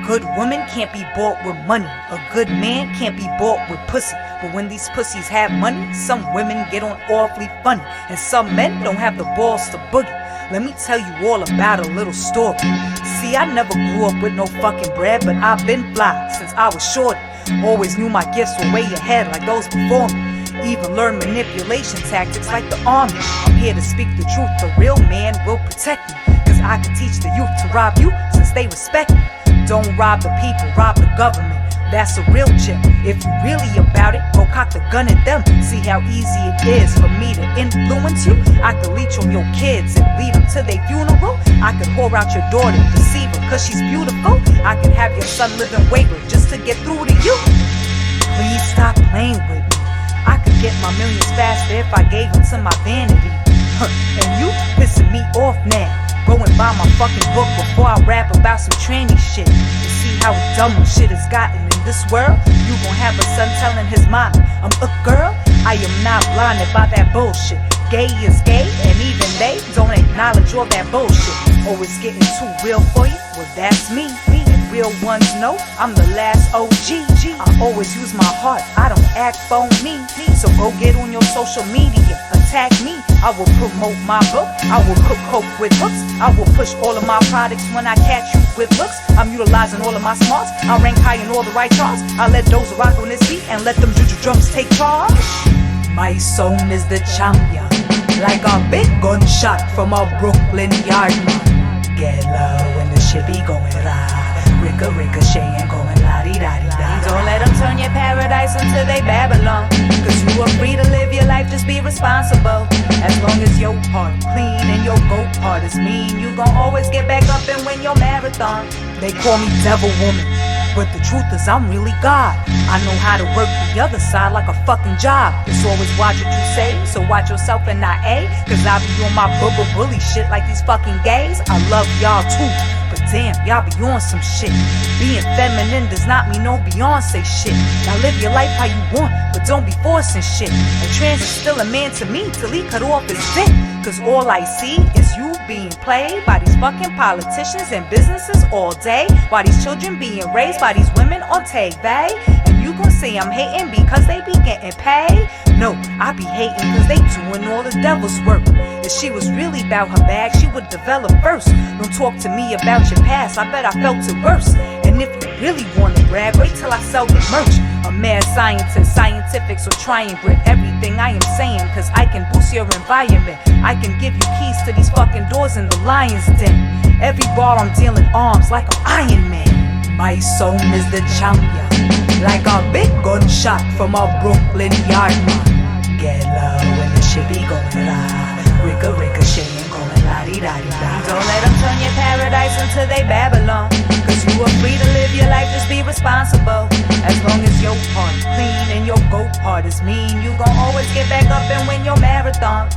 good woman can't be bought with money. A good man can't be bought with pussy. But when these pussies have money, some women get on awfully funny, and some men don't have the balls to boogie. Let me tell you all about a little story. See, I never grew up with no fucking bread, but I've been fly since I was shorty. Always knew my gifts were way ahead like those before me. Even learned manipulation tactics like the army. I'm here to speak the truth, the real man will protect me. Cause I can teach the youth to rob you since they respect me. Don't rob the people, rob the government. That's a real chip. If you really about it, go cock the gun at them. See how easy it is for me to influence you? I could leech on your kids and lead them to their funeral. I could whore out your daughter, deceive her cause she's beautiful. I could have your son live in wayward just to get through to you. Please stop playing with me. I could get my millions faster if I gave them to my vanity. And you pissing me off now. Go and buy my fucking book before I rap about some tranny shit. You see how dumb shit has gotten in this world? You gon' have a son telling his mom, I'm a girl. I am not blinded by that bullshit. Gay is gay, and even they don't acknowledge all that bullshit. Oh, it's getting too real for you? Well, that's me. Real ones know I'm the last OG. I always use my heart, I don't act phony. So go get on your social media, attack me. I will promote my book, I will cook coke with hooks. I will push all of my products when I catch you with looks. I'm utilizing all of my smarts, I rank high in all the right charts. I let Doza rock on this beat and let them juju drums take charge. My song is the champion, like a big gunshot from a Brooklyn yard man. Get low when the shit be going right. Ricochet and going la-di-da-di-da. Don't let them turn your paradise into they Babylon. Cause you are free to live your life, just be responsible. As long as your heart clean and your goat heart is mean, you gon' always get back up and win your marathon. They call me devil woman, but the truth is I'm really God. I know how to work the other side like a fucking job. It's always watch what you say, so watch yourself and not A. Cause I be on my bully shit like these fucking gays. I love y'all too, but damn, y'all be on some shit. Being feminine does not mean no Beyonce shit. Now live your life how you want, but don't be forcing shit. And trans is still a man to me till he cut off his dick. Cause all I see is you being played by these fucking politicians and businesses all day, while these children being raised by these women on TV. And you gon' say I'm hating because they be getting paid? No, I be hating cause they doing all the devil's work. If she was really about her bag, she would develop first. Don't talk to me about your past, I bet I felt it worse. And if you really wanna brag, wait till I sell the merch. A mad scientist, scientific, so try and grip everything I am saying, cause I can boost your environment. I can give you keys to these fucking doors in the lion's den. Every bar I'm dealing arms like I'm Iron Man. My song is the champion, like a big gunshot from a Brooklyn yard man. Get low when the shit be going right. Ricochet and going la-di-da-di-da. Don't let them turn your paradise into they Babylon. Cause you are free to live your life, just be responsible. As long as your heart clean and your goat heart is mean, you gon' always get back up and win your marathon.